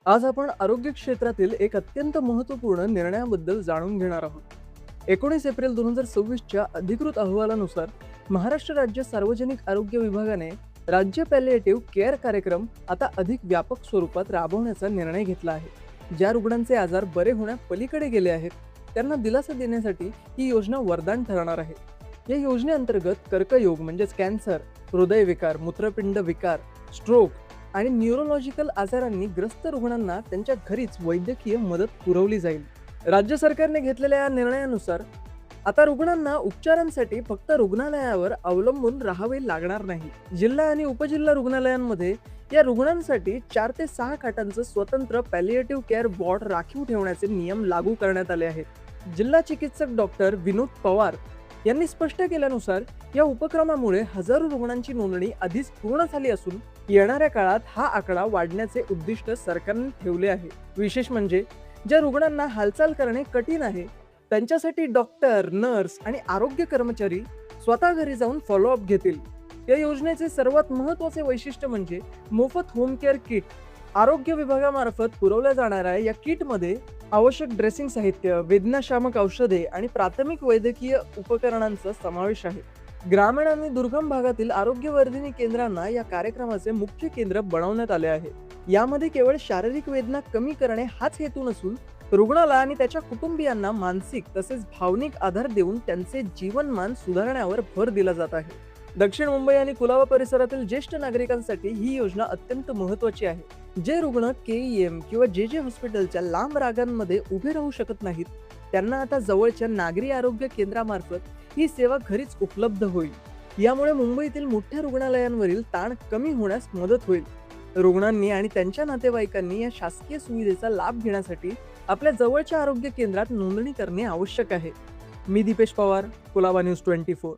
आज आपण आरोग्य क्षेत्रातील एक अत्यंत महत्त्वपूर्ण निर्णयाबद्दल जाणून घेणार आहोत। 19 एप्रिल 2026च्या अधिकृत अहवालानुसार महाराष्ट्र राज्य सार्वजनिक आरोग्य विभागाने राज्य पॅलिएटिव्ह केअर कार्यक्रम आता अधिक व्यापक स्वरूपात राबवण्याचा निर्णय घेतला आहे। ज्या रुग्णांचे आजार बरे होण्यापलीकडे गेले आहेत त्यांना दिलासा देण्यासाठी ही योजना वरदान ठरणार आहे। या योजनेअंतर्गत कर्करोग म्हणजेच कॅन्सर, हृदयविकार, मूत्रपिंड विकार, स्ट्रोक आणि न्यूरोलॉजिकल आजारांनी ग्रस्त रुग्णांना त्यांच्या घरीच वैद्यकीय मदत पुरवली जाईल। राज्य सरकारने घेतलेल्या या निर्णयानुसार आता रुग्णांना उपचारांसाठी फक्त रुग्णालयावर अवलंबून राहावे लागणार नाही। जिल्हा आणि उपजिल्हा रुग्णालयांमध्ये या रुग्णांसाठी 4 ते 6 खाटांचं स्वतंत्र पॅलिएटिव्ह केअर वॉर्ड राखीव ठेवण्याचे नियम लागू करण्यात आले आहेत। जिल्हा चिकित्सक डॉक्टर विनोद पवार यांनी स्पष्ट केल्यानुसार या उपक्रमामुळे हजारो रुग्णांची नोंदणी आधीच पूर्ण झाली असून येणाऱ्या काळात हा आकडा वाढण्याचे उद्दिष्ट सरकारने ठेवले आहे। विशेष म्हणजे ज्या रुग्णांना हालचाल करणे कठीण आहे त्यांच्यासाठी डॉक्टर, नर्स आणि आरोग्य कर्मचारी स्वतः घरी जाऊन फॉलोअप घेतील। या योजनेचे सर्वात महत्त्वाचे वैशिष्ट्य म्हणजे मोफत होम केअर किट। आरोग्य विभागामार्फत पुरवल्या जाणाऱ्या या किटमध्ये आवश्यक ड्रेसिंग साहित्य, वेदनाशामक औषधे आणि प्राथमिक वैद्यकीय उपकरणांचा समावेश आहे। ग्रामीण आणि दुर्गम भागातील आरोग्यवर्धिनी केंद्रांना या कार्यक्रमाचे मुख्य केंद्र बनवण्यात आले आहे। यामध्ये केवळ शारीरिक वेदना कमी करणे हाच हेतू नसून रुग्णाला आणि त्याच्या कुटुंबियांना मानसिक तसेच भावनिक आधार देऊन त्यांचे जीवनमान सुधारण्यावर भर दिला जात आहे। दक्षिण मुंबई आणि कुलाबा परिसरातील ज्येष्ठ नागरिकांसाठी ही योजना अत्यंत महत्त्वाची आहे। जे रुग्ण केईएम किंवा जे हॉस्पिटलच्या लांब रांगांमध्ये उभे राहू शकत नाहीत त्यांना आता जवळच्या नागरी आरोग्य केंद्रामार्फत ही सेवा घरीच उपलब्ध होईल। यामुळे मुंबईतील मोठ्या रुग्णालयांवरील ताण कमी होण्यास मदत होईल। रुग्णांनी आणि त्यांच्या नातेवाईकांनी या शासकीय सुविधेचा लाभ घेण्यासाठी आपल्या जवळच्या आरोग्य केंद्रात नोंदणी करणे आवश्यक आहे। मी दीपेश पवार, कुलाबा न्यूज 24।